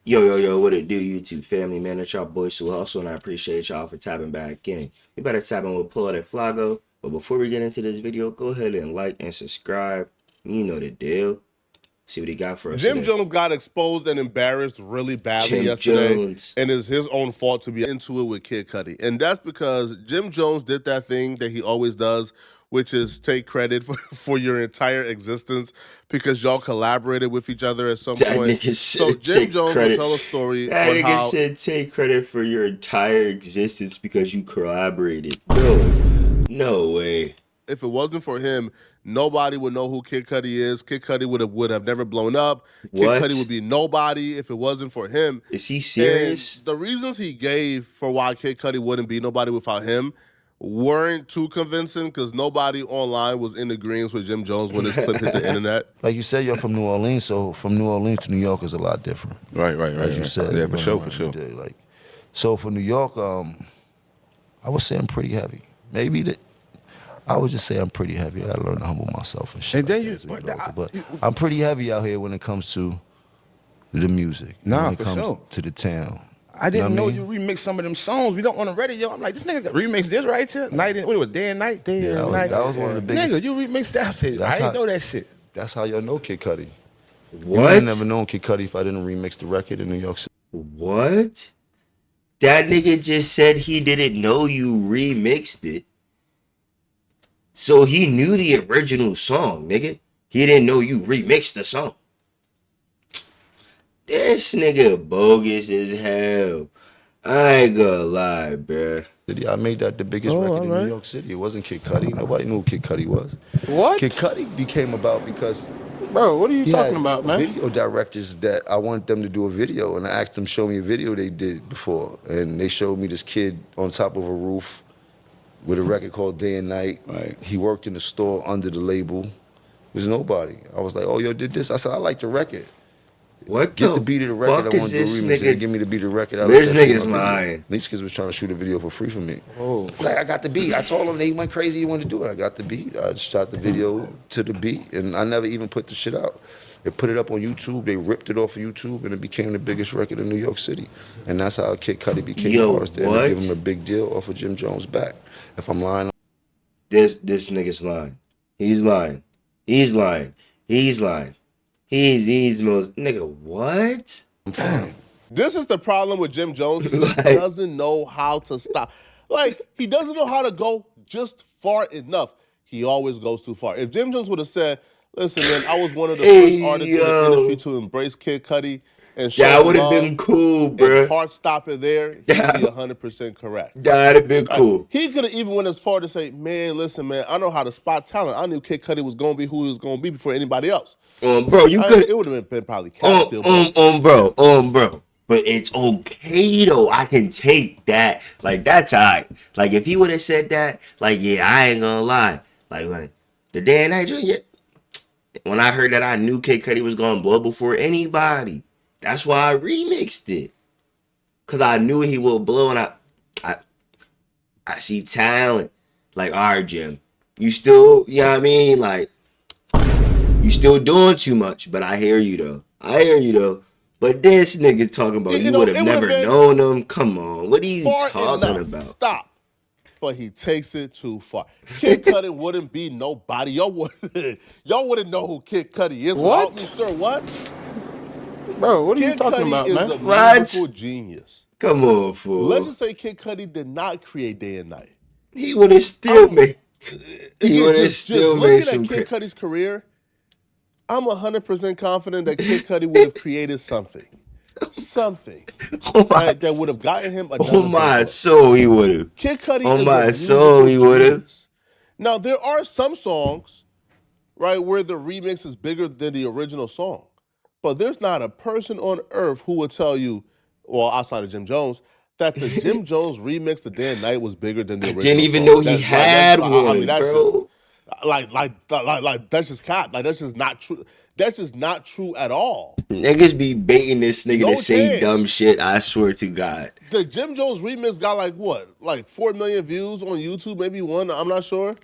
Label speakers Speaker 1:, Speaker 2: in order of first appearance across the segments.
Speaker 1: Yo, what it do, YouTube family, man? It's y'all boy Sluu Hustle, and I appreciate y'all for tapping back in. You better tap in with Pull and Flago. But before we get into this video, go ahead and like and subscribe. You know the deal. See what he got for us
Speaker 2: Jim
Speaker 1: today.
Speaker 2: Jones got exposed and embarrassed really badly
Speaker 1: Jim
Speaker 2: yesterday,
Speaker 1: Jones.
Speaker 2: and it's his own fault to be into it with Kid Cudi. And that's because Jim Jones did that thing that he always does, which is take credit for your entire existence because y'all collaborated with each other at some
Speaker 1: That
Speaker 2: point.
Speaker 1: nigga
Speaker 2: So
Speaker 1: said
Speaker 2: Jim
Speaker 1: take
Speaker 2: Jones will
Speaker 1: credit.
Speaker 2: tell a story
Speaker 1: That
Speaker 2: on
Speaker 1: nigga
Speaker 2: how
Speaker 1: said take credit for your entire existence because you collaborated. No way.
Speaker 2: if it wasn't for him, nobody would know who Kid Cudi is. Kid Cudi would have never blown up. Kid Cudi
Speaker 1: What?
Speaker 2: would be nobody if it wasn't for him.
Speaker 1: Is he
Speaker 2: And
Speaker 1: serious?
Speaker 2: the reasons he gave for why Kid Cudi wouldn't be nobody without him weren't too convincing because nobody online was in agreement with Jim Jones when this clip hit the internet.
Speaker 3: Like you said, you're from New Orleans, so from New Orleans to New York is a lot different.
Speaker 4: Right.
Speaker 3: As you said.
Speaker 4: Yeah,
Speaker 3: you
Speaker 4: for
Speaker 3: went
Speaker 4: sure,
Speaker 3: around
Speaker 4: for sure.
Speaker 3: and did, like, so for New York, I would say I'm pretty heavy. I would just say I'm pretty heavy. I gotta learn to humble myself and shit.
Speaker 4: And then
Speaker 3: like
Speaker 4: you-
Speaker 3: that as we
Speaker 4: but
Speaker 3: go.
Speaker 4: I-
Speaker 3: But I'm pretty heavy out here when it comes to the music.
Speaker 4: Nah,
Speaker 3: when it
Speaker 4: for
Speaker 3: comes
Speaker 4: sure.
Speaker 3: to the town.
Speaker 4: I didn't know
Speaker 3: what I
Speaker 4: you remixed some of them songs. We don't on the radio. I'm like, this nigga got remixed this right here. Night and, what it was, day and night, day
Speaker 3: Yeah,
Speaker 4: and night.
Speaker 3: that was one of the biggest.
Speaker 4: Nigga, you remixed that. I said,
Speaker 3: That's
Speaker 4: I didn't
Speaker 3: how-
Speaker 4: know that shit.
Speaker 3: That's how y'all know Kid Cudi. You would
Speaker 1: What?
Speaker 3: have never known Kid Cudi if I didn't remix the record in New York City.
Speaker 1: What? That nigga just said he didn't know you remixed it. So he knew the original song, nigga. He didn't know you remixed the song. This nigga bogus as hell. I ain't gonna lie, bruh.
Speaker 3: I made that the biggest record in
Speaker 4: alright.
Speaker 3: New York City. It wasn't Kid Cudi. Nobody knew who Kid Cudi was.
Speaker 5: What?
Speaker 3: Kid Cudi became about because
Speaker 5: Bro, what are you
Speaker 3: he
Speaker 5: talking
Speaker 3: had
Speaker 5: about, man?
Speaker 3: video directors that I wanted them to do a video, and I asked them to show me a video they did before, and they showed me this kid on top of a roof with a record called Day and Night.
Speaker 4: Right.
Speaker 3: He worked in the store under the label. It was nobody. I was like, oh, yo, did this? I said, I like the record.
Speaker 1: What
Speaker 3: Get the beat of the record.
Speaker 1: fuck
Speaker 3: I
Speaker 1: is
Speaker 3: want to do a
Speaker 1: this
Speaker 3: remix. They
Speaker 1: nigga?
Speaker 3: give me the beat of the record. I
Speaker 1: This
Speaker 3: let that shit
Speaker 1: nigga's
Speaker 3: in my video.
Speaker 1: lying.
Speaker 3: These kids was trying to shoot a video for free for me.
Speaker 4: Oh.
Speaker 3: Like, I got the beat. I told them they went crazy. You wanted to do it. I got the beat. I shot the video to the beat, and I never even put the shit out. They put it up on YouTube. They ripped it off of YouTube, and it became the biggest record in New York City. And that's how Kid Cudi became
Speaker 1: Yo,
Speaker 3: an artist. They had to
Speaker 1: what?
Speaker 3: give him a big deal off of Jim Jones' back. If I'm lying,
Speaker 1: This nigga's lying. He's lying. He's lying. He's lying. He's most nigga. What?
Speaker 3: I'm fine.
Speaker 2: This is the problem with Jim Jones. He
Speaker 1: Like-
Speaker 2: doesn't know how to stop. Like, he doesn't know how to go just far enough. He always goes too far. If Jim Jones would have said, listen, man, I was one of the
Speaker 1: Hey,
Speaker 2: first artists in
Speaker 1: yo.
Speaker 2: the industry to embrace Kid Cudi and show
Speaker 1: That would have
Speaker 2: love
Speaker 1: been cool,
Speaker 2: and
Speaker 1: bruh.
Speaker 2: heart stop it there, he'd
Speaker 1: Yeah.
Speaker 2: be 100% correct.
Speaker 1: That'd have been cool.
Speaker 2: He could have even went as far to say, man, listen, man, I know how to spot talent. I knew Kid Cudi was going to be who he was going to be before anybody else.
Speaker 1: Bro, you could.
Speaker 2: It would have been probably Cap still.
Speaker 1: Bro. But it's okay though. I can take that. Like that's alright. Like if he would have said that, like yeah, I ain't gonna lie. Like when the day and night joint, yeah. When I heard that, I knew Kid Cudi was gonna blow before anybody. That's why I remixed it. Cause I knew he would blow, and I see talent. Like, all right, Jim, you still, you know what I mean? Like, you still doing too much, but I hear you though. But this nigga talking about you
Speaker 2: know,
Speaker 1: would
Speaker 2: it
Speaker 1: have
Speaker 2: would've
Speaker 1: never
Speaker 2: been
Speaker 1: known him. Come on, what are you
Speaker 2: far
Speaker 1: talking
Speaker 2: enough.
Speaker 1: about?
Speaker 2: Stop. But he takes it too far. Kid Cudi wouldn't be nobody. Y'all wouldn't know who Kid Cudi is
Speaker 5: What?
Speaker 2: without me, sir. What?
Speaker 5: Bro, what are you
Speaker 2: Kid
Speaker 5: talking
Speaker 2: Cudi
Speaker 5: about,
Speaker 2: is
Speaker 5: man?
Speaker 2: a
Speaker 1: What?
Speaker 2: musical genius.
Speaker 1: Come on, fool.
Speaker 2: Let's just say Kid Cudi did not create Day and Night.
Speaker 1: He would have still made. He
Speaker 2: Again,
Speaker 1: would have
Speaker 2: just
Speaker 1: still
Speaker 2: looking
Speaker 1: made some.
Speaker 2: at Kid Cudi's career, I'm 100% confident that Kid Cudi would have created something. Something.
Speaker 1: Oh my,
Speaker 2: Right, that would have gotten him another
Speaker 1: oh my
Speaker 2: billboard.
Speaker 1: soul, he would have.
Speaker 2: Kid Cudi
Speaker 1: On
Speaker 2: is
Speaker 1: my
Speaker 2: a
Speaker 1: soul, he
Speaker 2: musical
Speaker 1: would've.
Speaker 2: genius. Now, there are some songs, right, where the remix is bigger than the original song. But there's not a person on earth who would tell you, well, outside of Jim Jones, that the Jim Jones remix, The Day and Night, was bigger than the original
Speaker 1: Didn't even
Speaker 2: song.
Speaker 1: know he
Speaker 2: That's-
Speaker 1: had
Speaker 2: I
Speaker 1: one,
Speaker 2: mean, that's
Speaker 1: bro.
Speaker 2: just like that's just cap. Like that's just not true. That's just not true at all.
Speaker 1: Niggas be baiting this nigga
Speaker 2: No
Speaker 1: to say
Speaker 2: chance.
Speaker 1: dumb shit. I swear to God.
Speaker 2: The Jim Jones remix got like what? Like 4 million views on YouTube, maybe one. I'm not sure.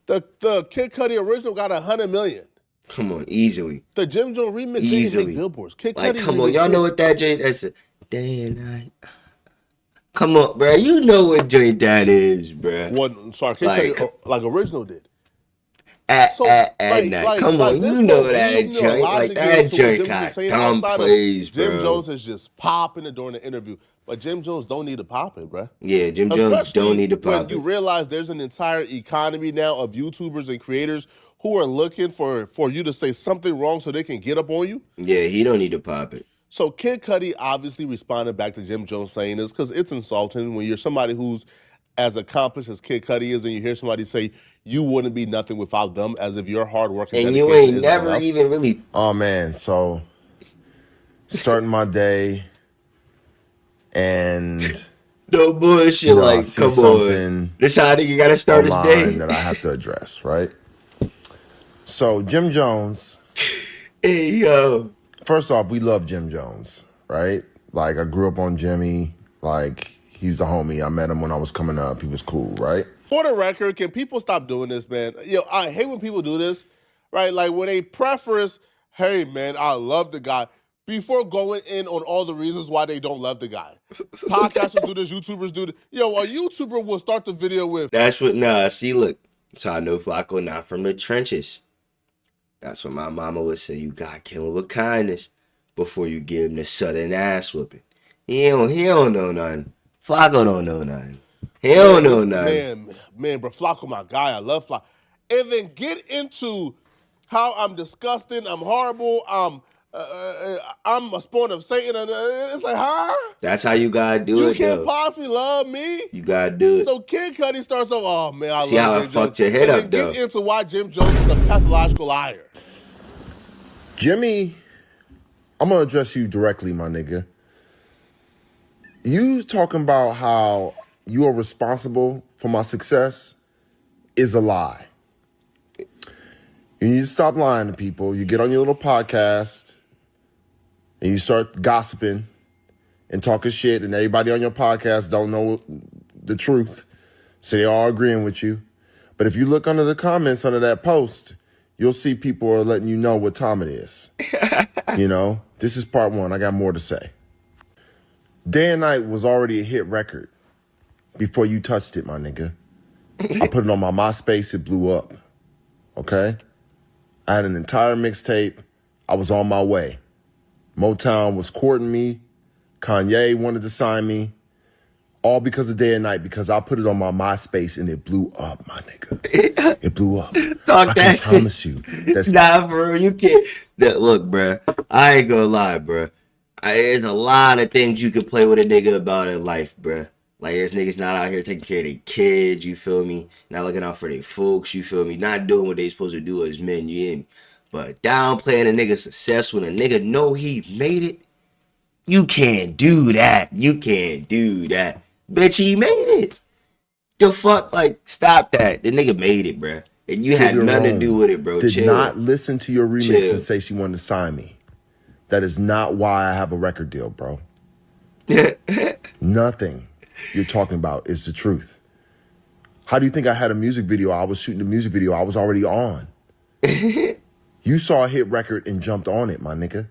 Speaker 2: The Kid Cudi original got 100 million.
Speaker 1: Come on, easily.
Speaker 2: The Jim Jones remix didn't
Speaker 1: Easily.
Speaker 2: make billboards. Kid
Speaker 1: Like,
Speaker 2: Cudi
Speaker 1: come on,
Speaker 2: remix
Speaker 1: y'all
Speaker 2: did.
Speaker 1: know what that joint? That's a day and night. Come on, bro. You know what joint that is, bro.
Speaker 2: What? Sorry, Kid
Speaker 1: Like,
Speaker 2: Cudi like original did.
Speaker 1: at
Speaker 2: So
Speaker 1: night. Come on,
Speaker 2: this
Speaker 1: you know
Speaker 2: what
Speaker 1: that
Speaker 2: leads me to
Speaker 1: joint. Like
Speaker 2: logic here
Speaker 1: that
Speaker 2: to what
Speaker 1: joint
Speaker 2: Jim Jones
Speaker 1: got
Speaker 2: is saying
Speaker 1: dumb
Speaker 2: outside
Speaker 1: plays,
Speaker 2: of Jim
Speaker 1: bro.
Speaker 2: Jones is just popping it during the interview. But Jim Jones don't need to pop it, bro.
Speaker 1: Yeah, Jim Jones
Speaker 2: Especially
Speaker 1: don't need to
Speaker 2: when
Speaker 1: pop
Speaker 2: you
Speaker 1: it.
Speaker 2: realize there's an entire economy now of YouTubers and creators who are looking for you to say something wrong so they can get up on you.
Speaker 1: Yeah, he don't need to pop it.
Speaker 2: So Kid Cudi obviously responded back to Jim Jones saying this because it's insulting when you're somebody who's as accomplished as Kid Cudi is and you hear somebody say you wouldn't be nothing without them as if your hard work and
Speaker 1: And you
Speaker 2: dedication
Speaker 1: ain't
Speaker 2: isn't
Speaker 1: never
Speaker 2: enough.
Speaker 1: even really.
Speaker 4: Oh man, so starting my day and
Speaker 1: No bullshit.
Speaker 4: you know, I
Speaker 1: Like,
Speaker 4: see
Speaker 1: come on.
Speaker 4: something
Speaker 1: This how you gotta start his
Speaker 4: online
Speaker 1: day.
Speaker 4: that I have to address, right? So Jim Jones,
Speaker 1: Hey, yo.
Speaker 4: first off, we love Jim Jones, right? Like I grew up on Jimmy, like he's the homie. I met him when I was coming up. He was cool, right?
Speaker 2: For the record, can people stop doing this, man? Yo, I hate when people do this, right? Like when they preface, hey, man, I love the guy, before going in on all the reasons why they don't love the guy. Podcasters do this, YouTubers do this. Yo, a YouTuber will start the video with,
Speaker 1: That's what. Nah, see, look. So I know Flacco not from the trenches. That's what my mama would say. You got to kill him with kindness before you give him the sudden ass whooping. He don't know nothing. Flacco don't know nothing. He don't know nothing.
Speaker 2: man, bro, Flacco, my guy, I love Flacco. And then get into how I'm disgusting, I'm horrible, I'm a spawn of Satan. And it's like, huh?
Speaker 1: That's how you gotta do
Speaker 2: You
Speaker 1: it,
Speaker 2: can't
Speaker 1: though.
Speaker 2: possibly love me.
Speaker 1: You gotta do it.
Speaker 2: So Kid Cudi starts off, oh man, I
Speaker 1: See how
Speaker 2: love
Speaker 1: I
Speaker 2: Jim Jones.
Speaker 1: fucked your head
Speaker 2: and
Speaker 1: up,
Speaker 2: then
Speaker 1: though.
Speaker 2: get into why Jim Jones is a pathological liar.
Speaker 4: Jimmy, I'm gonna address you directly, my nigga. You talking about how you are responsible for my success is a lie. You need to stop lying to people. You get on your little podcast and you start gossiping and talking shit, and everybody on your podcast don't know the truth. So they all agreeing with you. But if you look under the comments under that post, you'll see people are letting you know what time it is. You know, this is part one. I got more to say. Day and Night was already a hit record before you touched it, my nigga. I put it on my MySpace. It blew up. Okay? I had an entire mixtape. I was on my way. Motown was courting me. Kanye wanted to sign me. All because of Day and Night, because I put it on my MySpace and it blew up, my nigga. It blew up.
Speaker 1: Talk
Speaker 4: I
Speaker 1: that
Speaker 4: can
Speaker 1: shit.
Speaker 4: promise you. That's
Speaker 1: Nah, for real, you can't. Look, bruh. I ain't gonna lie, bruh. There's a lot of things you can play with a nigga about in life, bruh. Like, there's niggas not out here taking care of their kids, you feel me? Not looking out for their folks, you feel me? Not doing what they supposed to do as men, you hear me? But downplaying a nigga's success when a nigga know he made it, you can't do that. You can't do that. Bitch, he made it. The fuck? Like, stop that. The nigga made it, bruh. And you had
Speaker 4: Tigger
Speaker 1: nothing to
Speaker 4: Rome
Speaker 1: do with it, bro.
Speaker 4: did
Speaker 1: Chill.
Speaker 4: not listen to your remix
Speaker 1: Chill.
Speaker 4: and say she wanted to sign me. That is not why I have a record deal, bro. Nothing you're talking about is the truth. How do you think I had a music video? I was shooting the music video. I was already on. You saw a hit record and jumped on it, my nigga.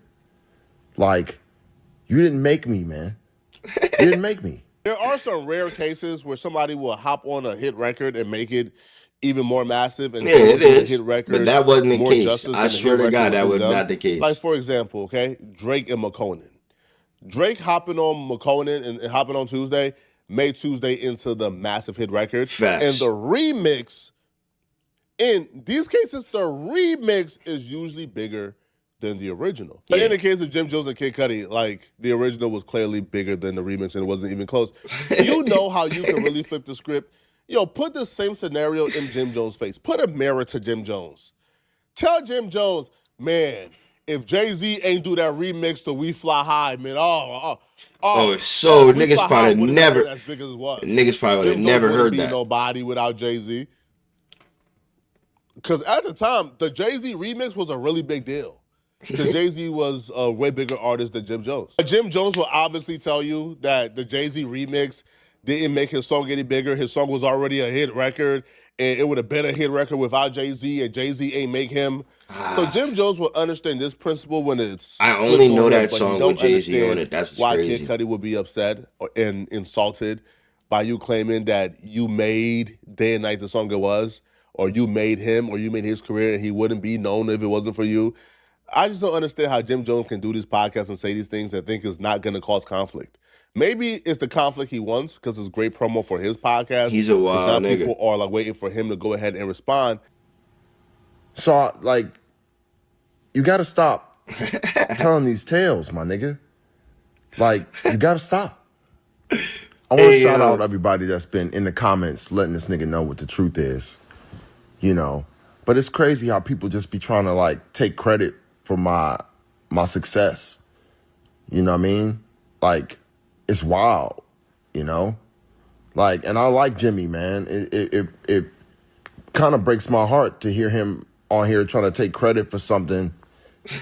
Speaker 4: Like, you didn't make me, man. You didn't make me.
Speaker 2: There are some rare cases where somebody will hop on a hit record and make it even more massive and
Speaker 1: Yeah, it
Speaker 2: do the
Speaker 1: is.
Speaker 2: hit record
Speaker 1: But that wasn't the
Speaker 2: more
Speaker 1: case.
Speaker 2: justice
Speaker 1: I
Speaker 2: than the
Speaker 1: swear
Speaker 2: hit
Speaker 1: to God,
Speaker 2: record
Speaker 1: that
Speaker 2: would
Speaker 1: was
Speaker 2: do them.
Speaker 1: not the case.
Speaker 2: Like, for example, okay, Drake and McConan. Drake hopping on McConan and hopping on Tuesday made Tuesday into the massive hit record.
Speaker 1: Facts.
Speaker 2: And the remix, in these cases, the remix is usually bigger than the original. But in the case of Jim Jones and Kid Cudi, like, the original was clearly bigger than the remix and it wasn't even close. You know how you can really flip the script. Yo, put the same scenario in Jim Jones' face. Put a mirror to Jim Jones. Tell Jim Jones, man, if Jay-Z ain't do that remix to We Fly High, man,
Speaker 1: so
Speaker 2: We
Speaker 1: niggas
Speaker 2: Fly High
Speaker 1: probably
Speaker 2: wouldn't have
Speaker 1: never,
Speaker 2: been as big as it was.
Speaker 1: niggas probably would have
Speaker 2: Jim Jones
Speaker 1: never
Speaker 2: wouldn't
Speaker 1: heard
Speaker 2: be
Speaker 1: that.
Speaker 2: nobody without Jay-Z. Because at the time, the Jay-Z remix was a really big deal. Because Jay-Z was a way bigger artist than Jim Jones. But Jim Jones will obviously tell you that the Jay-Z remix didn't make his song any bigger. His song was already a hit record. and it would have been a hit record without Jay-Z, and Jay-Z ain't make him. So Jim Jones will understand this principle when it's
Speaker 1: I only know
Speaker 2: flipped on him,
Speaker 1: that
Speaker 2: but he
Speaker 1: song
Speaker 2: don't
Speaker 1: with Jay-Z on
Speaker 2: understand
Speaker 1: it. That's what's
Speaker 2: why
Speaker 1: crazy.
Speaker 2: Kid Cudi would be upset and insulted by you claiming that you made Day and Night the song it was, or you made him, or you made his career, and he wouldn't be known if it wasn't for you. I just don't understand how Jim Jones can do these podcasts and say these things and think it's not going to cause conflict. Maybe it's the conflict he wants because it's great promo for his podcast.
Speaker 1: He's a wild
Speaker 2: now
Speaker 1: nigga.
Speaker 2: people are like waiting for him to go ahead and respond.
Speaker 4: So, like, you got to stop telling these tales, my nigga. Like, you got to stop. I want to shout out everybody that's been in the comments letting this nigga know what the truth is, you know. But it's crazy how people just be trying to, like, take credit for my success. You know what I mean? Like, it's wild, you know? Like, and I like Jimmy, man. It kind of breaks my heart to hear him on here trying to take credit for something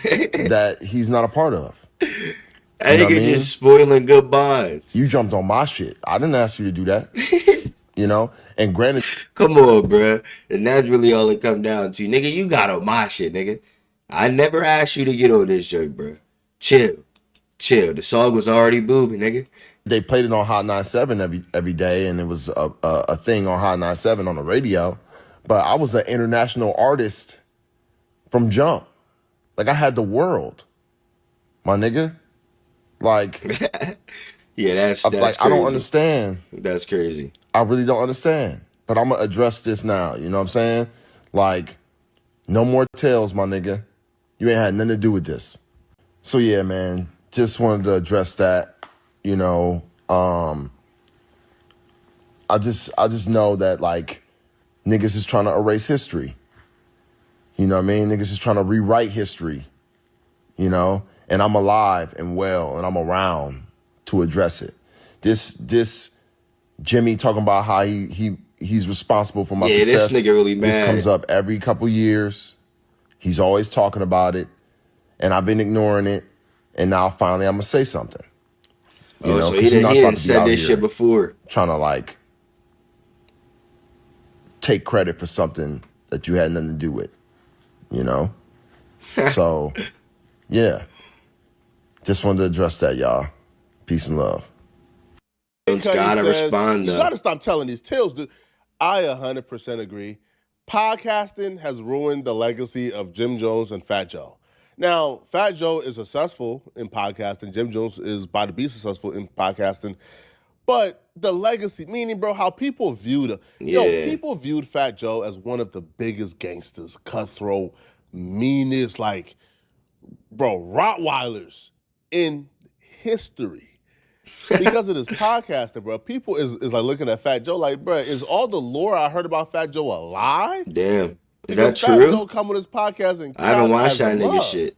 Speaker 4: that he's not a part of.
Speaker 1: I think you're just spoiling good bonds.
Speaker 4: You jumped on my shit. I didn't ask you to do that. You know? And granted,
Speaker 1: come on, bro. And that's really all it come down to. Nigga, you got on my shit, nigga. I never asked you to get on this joke, bro. Chill. The song was already booming, nigga.
Speaker 4: They played it on Hot 97 every day, and it was a thing on Hot 97 on the radio. But I was an international artist from jump. Like, I had the world, my nigga. Like,
Speaker 1: yeah, that's
Speaker 4: like
Speaker 1: crazy.
Speaker 4: I don't understand.
Speaker 1: That's crazy.
Speaker 4: I really don't understand. But I'm gonna address this now. You know what I'm saying? Like, no more tales, my nigga. You ain't had nothing to do with this. So yeah, man. Just wanted to address that. You know, I just know that, like, niggas is trying to erase history. You know what I mean? Niggas is trying to rewrite history. You know? And I'm alive and well, and I'm around to address it. This Jimmy talking about how he's responsible for my success.
Speaker 1: This nigga really mad.
Speaker 4: This comes up every couple years. He's always talking about it, and I've been ignoring it. And now finally I'm gonna say something. You know,
Speaker 1: so he didn't said this shit before.
Speaker 4: Trying to, like, take credit for something that you had nothing to do with. You know? So yeah. Just wanted to address that, y'all. Peace and love.
Speaker 1: Gotta respond, though.
Speaker 2: You gotta stop telling these tales, dude. I 100% agree. Podcasting has ruined the legacy of Jim Jones and Fat Joe. Now, Fat Joe is successful in podcasting. Jim Jones is about to be successful in podcasting. But the legacy, meaning, bro, how people viewed people viewed Fat Joe as one of the biggest gangsters, cutthroat, meanest, like, bro, Rottweilers in history. Because of this podcasting, bro, people is like looking at Fat Joe like, bro, is all the lore I heard about Fat Joe a lie?
Speaker 1: Damn. Is
Speaker 2: because
Speaker 1: that
Speaker 2: Fat
Speaker 1: true?
Speaker 2: Joe come with his podcast and
Speaker 1: I haven't watched that nigga shit.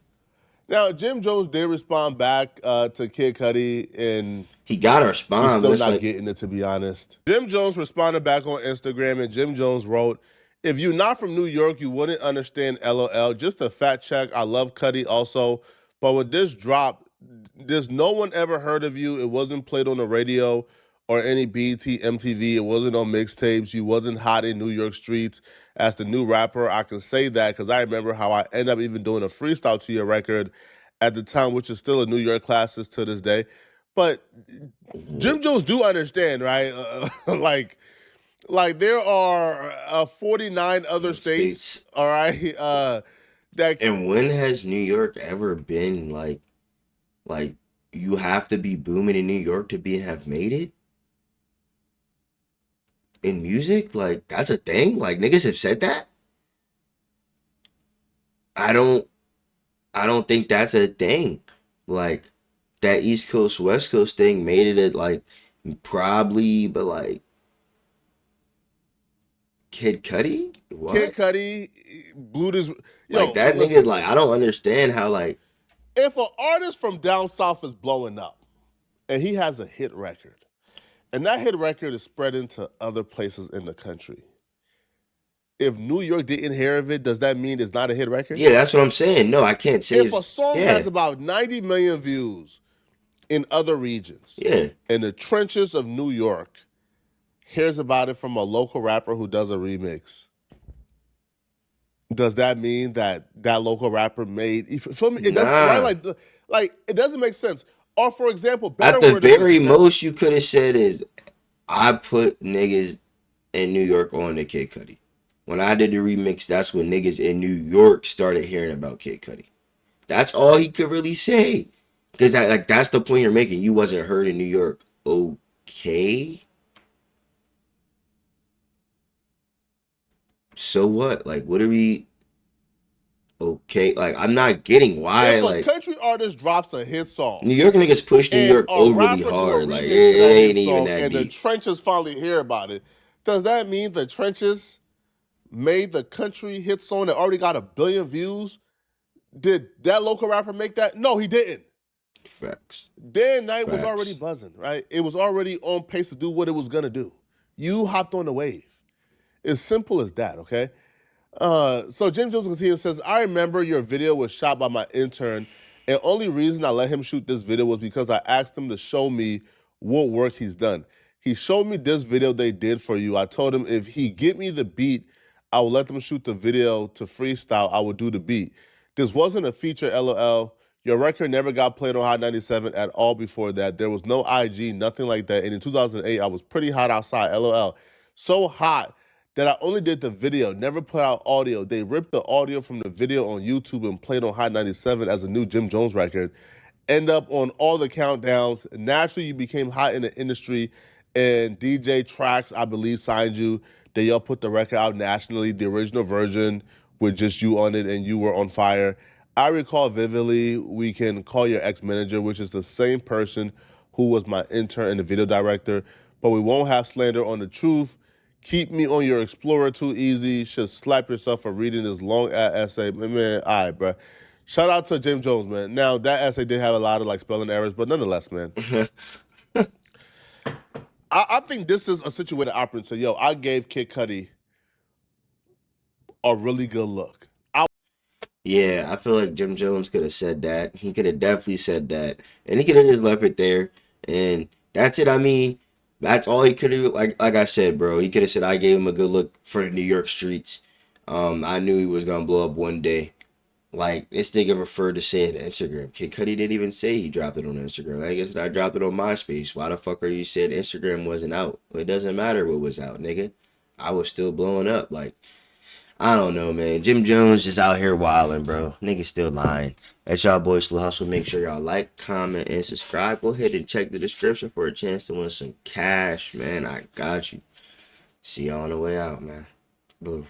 Speaker 2: Now, Jim Jones did respond back to Kid Cudi, and
Speaker 1: he got to respond.
Speaker 2: He's still not getting it, to be honest. Jim Jones responded back on Instagram, and Jim Jones wrote, "If you're not from New York, you wouldn't understand LOL. Just a fact check. I love Cudi also. But with this drop, there's no one ever heard of you. It wasn't played on the radio or any BET, MTV. It wasn't on mixtapes. You wasn't hot in New York streets. As the new rapper, I can say that because I remember how I ended up even doing a freestyle to your record at the time, which is still a New York classic to this day." But Jim Jones do understand, right? Like there are 49 other states, all right?
Speaker 1: And when has New York ever been like you have to be booming in New York to have made it? In music? Like, that's a thing? Like, niggas have said that? I don't think that's a thing. Like, that East Coast, West Coast thing made it at, like, probably, but, like, Kid Cudi? What?
Speaker 2: Kid Cudi blew this.
Speaker 1: Like, that nigga, like, I don't understand how, like,
Speaker 2: if an artist from down south is blowing up and he has a hit record, and that hit record is spread into other places in the country, if New York didn't hear of it, does that mean it's not a hit record?
Speaker 1: Yeah, that's what I'm saying. No, I can't say
Speaker 2: if a song has about 90 million views in other regions, in the trenches of New York, hears about it from a local rapper who does a remix, does that mean that that local rapper made? You feel me? It doesn't, right?
Speaker 1: Nah.
Speaker 2: Like it doesn't make sense. Or for example, better
Speaker 1: At the
Speaker 2: word of this,
Speaker 1: very
Speaker 2: okay?
Speaker 1: most you could have said is I put niggas in New York on the Kid Cudi. When I did the remix, that's when niggas in New York started hearing about Kid Cudi. That's all he could really say. Cause that's the point you're making. You wasn't heard in New York. Okay. So what? Like, what are we? Okay, like I'm not getting why.
Speaker 2: If a
Speaker 1: Like
Speaker 2: country artist drops a hit song
Speaker 1: New York niggas push New
Speaker 2: and
Speaker 1: York
Speaker 2: a
Speaker 1: overly
Speaker 2: rapper do a
Speaker 1: hard. Like it
Speaker 2: remix to that hit
Speaker 1: ain't even
Speaker 2: song
Speaker 1: that
Speaker 2: and the
Speaker 1: deep.
Speaker 2: trenches finally hear about it, does that mean the trenches made the country hit song that already got 1 billion views? Did that local rapper make that? No, he didn't.
Speaker 1: Facts.
Speaker 2: Day and Night was already
Speaker 1: Facts.
Speaker 2: buzzing, right? It was already on pace to do what it was gonna do. You hopped on the wave. As simple as that, okay? So Jim Jones continues, says, I remember your video was shot by my intern, and only reason I let him shoot this video was because I asked him to show me what work he's done. He showed me this video they did for you. I told him if he get me the beat, I will let them shoot the video to freestyle. I would do the beat. This wasn't a feature, LOL. Your record never got played on Hot 97 at all before that. There was no IG, nothing like that. And in 2008, I was pretty hot outside, LOL. So hot that I only did the video, never put out audio. They ripped the audio from the video on YouTube and played on Hot 97 as a new Jim Jones record. End up on all the countdowns. Naturally, you became hot in the industry, and DJ Tracks, I believe, signed you. They y'all put the record out nationally, the original version with just you on it, and you were on fire. I recall vividly, we can call your ex-manager, which is the same person who was my intern and the video director, but we won't have slander on the truth. Keep me on your Explorer too easy. Should slap yourself for reading this long ass essay. Man, all right, bro. Shout out to Jim Jones, man. Now, that essay did have a lot of like spelling errors, but nonetheless, man. I think this is a situated opera and say, yo, I gave Kid Cudi a really good look.
Speaker 1: Yeah, I feel like Jim Jones could have said that. He could have definitely said that, and he could have just left it there. And that's it. I mean, that's all he could have. Like I said, bro, he could have said I gave him a good look for the New York streets. I knew he was gonna blow up one day. Like this nigga referred to saying Instagram. Kid Cudi didn't even say he dropped it on Instagram. I guess I dropped it on MySpace. Why the fuck are you saying Instagram wasn't out? Well, it doesn't matter what was out, nigga. I was still blowing up. Like I don't know, man. Jim Jones is out here wilding, bro. Niggas still lying. That's y'all boys, Sluu Hustle. Make sure y'all like, comment, and subscribe. Go ahead and check the description for a chance to win some cash, man. I got you. See y'all on the way out, man. Boo.